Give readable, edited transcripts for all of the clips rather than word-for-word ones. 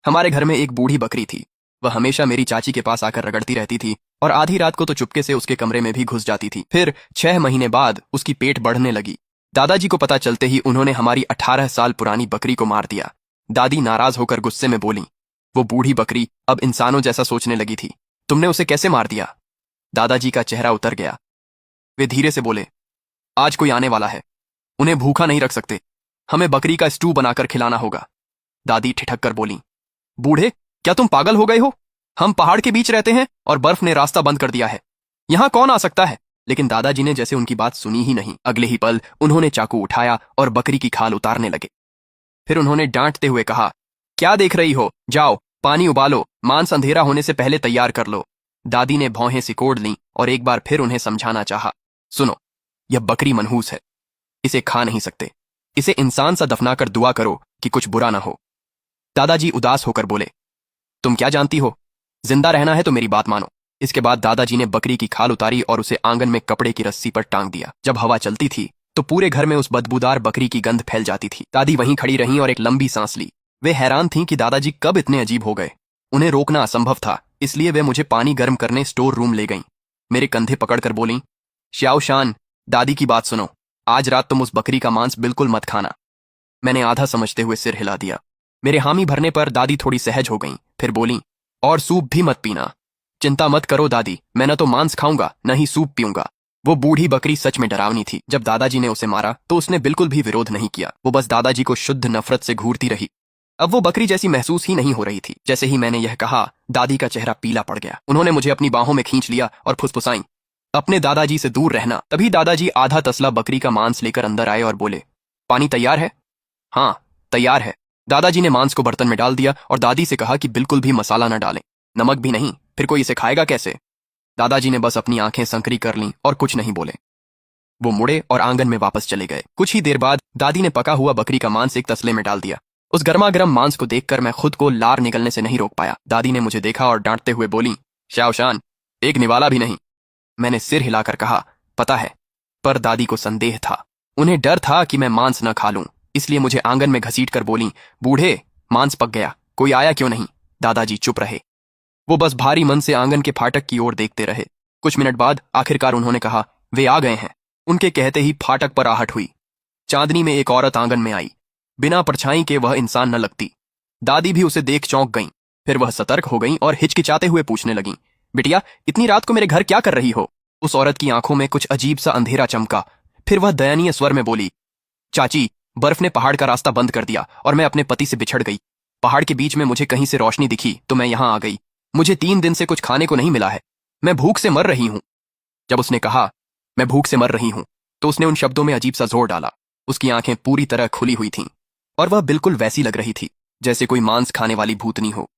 हमारे घर में एक बूढ़ी बकरी थी। वह हमेशा मेरी चाची के पास आकर रगड़ती रहती थी और आधी रात को तो चुपके से उसके कमरे में भी घुस जाती थी। फिर 6 महीने बाद उसकी पेट बढ़ने लगी। दादाजी को पता चलते ही उन्होंने हमारी 18 साल पुरानी बकरी को मार दिया। दादी नाराज होकर गुस्से में बोली, वो बूढ़ी बकरी अब इंसानों जैसा सोचने लगी थी, तुमने उसे कैसे मार दिया? दादाजी का चेहरा उतर गया। वे धीरे से बोले, आज कोई आने वाला है, उन्हें भूखा नहीं रख सकते, हमें बकरी का स्टू बनाकर खिलाना होगा। दादी ठिठक कर बोली, बूढ़े, क्या तुम पागल हो गए हो? हम पहाड़ के बीच रहते हैं और बर्फ ने रास्ता बंद कर दिया है, यहां कौन आ सकता है? लेकिन दादाजी ने जैसे उनकी बात सुनी ही नहीं। अगले ही पल उन्होंने चाकू उठाया और बकरी की खाल उतारने लगे। फिर उन्होंने डांटते हुए कहा, क्या देख रही हो, जाओ पानी उबालो, मांस अंधेरा होने से पहले तैयार कर लो। दादी ने भौहें सिकोड़ लीं और एक बार फिर उन्हें समझाना चाहा, सुनो, यह बकरी मनहूस है, इसे खा नहीं सकते, इसे इंसान सा दफनाकर दुआ करो कि कुछ बुरा ना हो। दादाजी उदास होकर बोले, तुम क्या जानती हो, जिंदा रहना है तो मेरी बात मानो। इसके बाद दादाजी ने बकरी की खाल उतारी और उसे आंगन में कपड़े की रस्सी पर टांग दिया। जब हवा चलती थी तो पूरे घर में उस बदबूदार बकरी की गंध फैल जाती थी। दादी वहीं खड़ी रहीं और एक लंबी सांस ली। वे हैरान थीं कि दादाजी कब इतने अजीब हो गए। उन्हें रोकना असंभव था, इसलिए वे मुझे पानी गर्म करने स्टोर रूम ले गईं। मेरे कंधे पकड़कर बोलीं, श्याओ शान, दादी की बात सुनो, आज रात तुम उस बकरी का मांस बिल्कुल मत खाना। मैंने आधा समझते हुए सिर हिला दिया। मेरे हामी भरने पर दादी थोड़ी सहज हो गईं, फिर बोलीं, और सूप भी मत पीना। चिंता मत करो दादी, मैं न तो मांस खाऊंगा न ही सूप पीऊंगा। वो बूढ़ी बकरी सच में डरावनी थी। जब दादाजी ने उसे मारा तो उसने बिल्कुल भी विरोध नहीं किया, वो बस दादाजी को शुद्ध नफरत से घूरती रही। अब वो बकरी जैसी महसूस ही नहीं हो रही थी। जैसे ही मैंने यह कहा, दादी का चेहरा पीला पड़ गया। उन्होंने मुझे अपनी बाहों में खींच लिया और फुसफुसाईं, अपने दादाजी से दूर रहना। तभी दादाजी आधा तसला बकरी का मांस लेकर अंदर आए और बोले, पानी तैयार है? हाँ, तैयार है। दादाजी ने मांस को बर्तन में डाल दिया और दादी से कहा कि बिल्कुल भी मसाला न डालें, नमक भी नहीं, फिर कोई इसे खाएगा कैसे? दादाजी ने बस अपनी आंखें संकरी कर लीं और कुछ नहीं बोले। वो मुड़े और आंगन में वापस चले गए। कुछ ही देर बाद दादी ने पका हुआ बकरी का मांस एक तसले में डाल दिया। उस गर्मा गर्म मांस को देखकर मैं खुद को लार निकलने से नहीं रोक पाया। दादी ने मुझे देखा और डांटते हुए बोली, श्याओशान, एक निवाला भी नहीं। मैंने सिर हिलाकर कहा, पता है, पर दादी को संदेह था। उन्हें डर था कि मैं मांस न खा लूं, इसलिए मुझे आंगन में घसीट कर बोली, बूढ़े, मांस पक गया, कोई आया क्यों नहीं? दादाजी चुप रहे। वो बस भारी मन से आंगन के फाटक की ओर देखते रहे। कुछ मिनट बाद आखिरकार उन्होंने कहा, वे आ गए हैं। उनके कहते ही फाटक पर आहट हुई। चांदनी में एक औरत आंगन में आई। बिना परछाई के वह इंसान न लगती। दादी भी उसे देख चौंक गईं। फिर वह सतर्क हो गईं और हिचकिचाते हुए पूछने लगीं, बिटिया, इतनी रात को मेरे घर क्या कर रही हो? उस औरत की आंखों में कुछ अजीब सा अंधेरा चमका। फिर वह दयनीय स्वर में बोली, चाची, बर्फ ने पहाड़ का रास्ता बंद कर दिया और मैं अपने पति से बिछड़ गई। पहाड़ के बीच में मुझे कहीं से रोशनी दिखी तो मैं यहां आ गई। मुझे 3 दिन से कुछ खाने को नहीं मिला है, मैं भूख से मर रही हूं। जब उसने कहा, मैं भूख से मर रही हूं, तो उसने उन शब्दों में अजीब सा जोर डाला। उसकी आंखें पूरी तरह खुली हुई थीं और वह बिल्कुल वैसी लग रही थी जैसे कोई मांस खाने वाली भूतनी हो।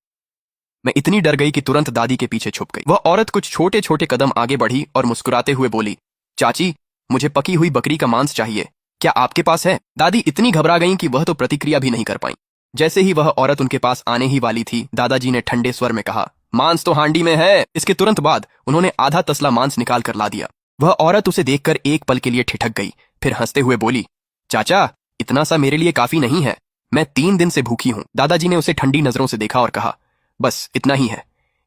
मैं इतनी डर गई कि तुरंत दादी के पीछे छुप गई। वह औरत कुछ छोटे छोटे कदम आगे बढ़ी और मुस्कुराते हुए बोली, चाची, मुझे पकी हुई बकरी का मांस चाहिए, क्या आपके पास है? दादी इतनी घबरा गईं कि वह तो प्रतिक्रिया भी नहीं कर पाईं। जैसे ही वह औरत उनके पास आने ही वाली थी, दादाजी ने ठंडे स्वर में कहा, मांस तो हांडी में है। इसके तुरंत बाद उन्होंने आधा तसला मांस निकाल कर ला दिया। वह औरत उसे देखकर एक पल के लिए ठिठक गई, फिर हंसते हुए बोली, चाचा, इतना सा मेरे लिए काफी नहीं है, मैं 3 दिन से भूखी हूं। दादाजी ने उसे ठंडी नजरों से देखा और कहा, बस इतना ही है,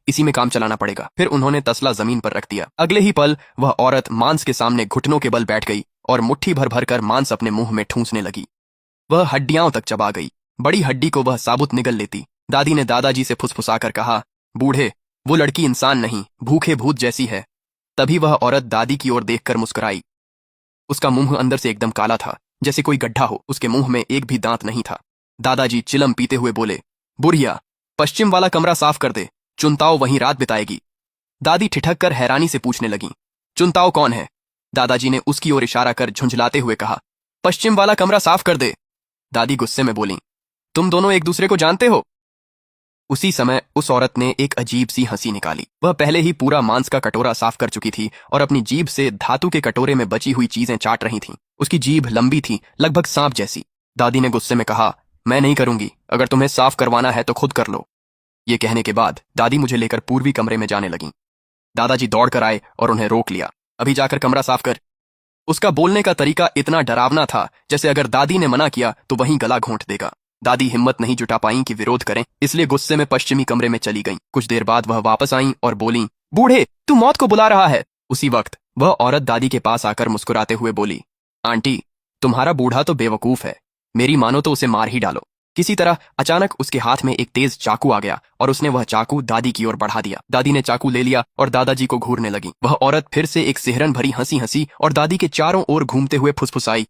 इसी में काम चलाना पड़ेगा। फिर उन्होंने तसला जमीन पर रख दिया। अगले ही पल वह औरत मांस के सामने घुटनों के बल बैठ गई और मुट्ठी भर भर कर मांस अपने मुंह में ठूंसने लगी। वह हड्डियां तक चबा गई। बड़ी हड्डी को वह साबुत निगल लेती। दादी ने दादाजी से फुसफुसाकर कहा, बूढ़े, वो लड़की इंसान नहीं, भूखे भूत जैसी है। तभी वह औरत दादी की ओर देखकर मुस्कुराई। उसका मुंह अंदर से एकदम काला था, जैसे कोई गड्ढा हो। उसके मुंह में एक भी दांत नहीं था। दादाजी चिलम पीते हुए बोले, बुढ़िया, पश्चिम वाला कमरा साफ कर दे, चुनताओ वहीं रात बिताएगी। दादी ठिठक कर हैरानी से पूछने लगी, चुनताओ कौन है? दादाजी ने उसकी ओर इशारा कर झुंझलाते हुए कहा, पश्चिम वाला कमरा साफ कर दे। दादी गुस्से में बोली, तुम दोनों एक दूसरे को जानते हो? उसी समय उस औरत ने एक अजीब सी हंसी निकाली। वह पहले ही पूरा मांस का कटोरा साफ कर चुकी थी और अपनी जीभ से धातु के कटोरे में बची हुई चीजें चाट रही थीं। उसकी जीभ लंबी थी, लगभग सांप जैसी। दादी ने गुस्से में कहा, मैं नहीं करूंगी, अगर तुम्हें साफ करवाना है तो खुद कर लो। ये कहने के बाद दादी मुझे लेकर पूर्वी कमरे में जाने लगीं। दादाजी दौड़कर आए और उन्हें रोक लिया। अभी जाकर कमरा साफ कर। उसका बोलने का तरीका इतना डरावना था जैसे अगर दादी ने मना किया तो वहीं गला घोंट देगा। दादी हिम्मत नहीं जुटा पाई कि विरोध करें, इसलिए गुस्से में पश्चिमी कमरे में चली गईं। कुछ देर बाद वह वापस आईं और बोलीं, बूढ़े, तू मौत को बुला रहा है। उसी वक्त वह औरत दादी के पास आकर मुस्कुराते हुए बोली, आंटी, तुम्हारा बूढ़ा तो बेवकूफ है, मेरी मानो तो उसे मार ही डालो। किसी तरह अचानक उसके हाथ में एक तेज चाकू आ गया और उसने वह चाकू दादी की ओर बढ़ा दिया। दादी ने चाकू ले लिया और दादाजी को घूरने लगी। वह औरत फिर से एक सिहरन भरी हंसी हंसी और दादी के चारों ओर घूमते हुए फुसफुसाई,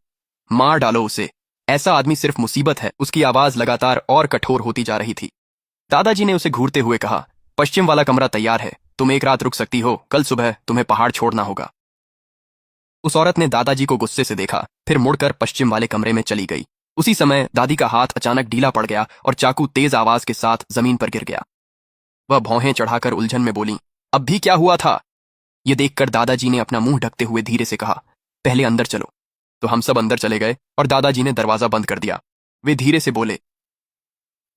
मार डालो उसे, ऐसा आदमी सिर्फ मुसीबत है। उसकी आवाज लगातार और कठोर होती जा रही थी। दादाजी ने उसे घूरते हुए कहा, पश्चिम वाला कमरा तैयार है, तुम एक रात रुक सकती हो, कल सुबह तुम्हें पहाड़ छोड़ना होगा। उस औरत ने दादाजी को गुस्से से देखा, फिर मुड़कर पश्चिम वाले कमरे में चली गई। उसी समय दादी का हाथ अचानक ढीला पड़ गया और चाकू तेज आवाज के साथ जमीन पर गिर गया। वह भौहें चढ़ाकर उलझन में बोली, अब भी क्या हुआ था? ये देखकर दादाजी ने अपना मुंह ढकते हुए धीरे से कहा, पहले अंदर चलो। तो हम सब अंदर चले गए और दादाजी ने दरवाजा बंद कर दिया। वे धीरे से बोले,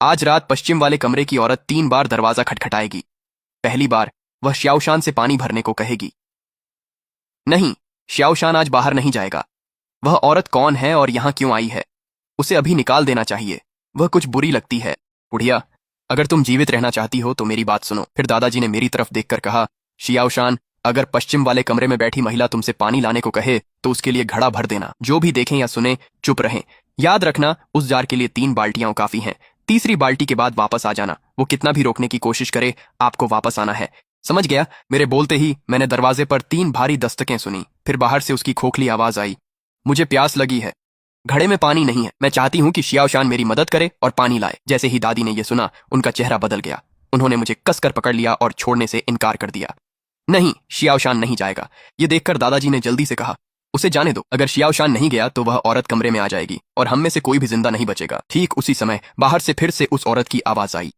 आज रात पश्चिम वाले कमरे की औरत 3 बार दरवाजा खटखटाएगी। पहली बार वह श्याओशान से पानी भरने को कहेगी। नहीं, श्याओशान आज बाहर नहीं जाएगा। वह औरत कौन है और यहां क्यों आई है? उसे अभी निकाल देना चाहिए, वह कुछ बुरी लगती है। बुढ़िया, अगर तुम जीवित रहना चाहती हो तो मेरी बात सुनो। फिर दादाजी ने मेरी तरफ देखकर कहा, श्याओशान, अगर पश्चिम वाले कमरे में बैठी महिला तुमसे पानी लाने को कहे तो उसके लिए घड़ा भर देना। जो भी देखें या सुने चुप रहें। याद रखना, उस जार के लिए 3 बाल्टियां काफी हैं। तीसरी बाल्टी के बाद वापस आ जाना। वो कितना भी रोकने की कोशिश करे, आपको वापस आना है। समझ गया? मेरे बोलते ही मैंने दरवाजे पर 3 भारी दस्तकें सुनी। फिर बाहर से उसकी खोखली आवाज आई, मुझे प्यास लगी है, घड़े में पानी नहीं है, मैं चाहती हूं कि श्याओशान मेरी मदद करे और पानी लाए। जैसे ही दादी ने यह सुना, उनका चेहरा बदल गया। उन्होंने मुझे कसकर पकड़ लिया और छोड़ने से इनकार कर दिया। नहीं, श्याओशान नहीं जाएगा। ये देखकर दादाजी ने जल्दी से कहा, उसे जाने दो। अगर श्याओशान नहीं गया तो वह औरत कमरे में आ जाएगी और हम में से कोई भी जिंदा नहीं बचेगा। ठीक उसी समय बाहर से फिर से उस औरत की आवाज आई,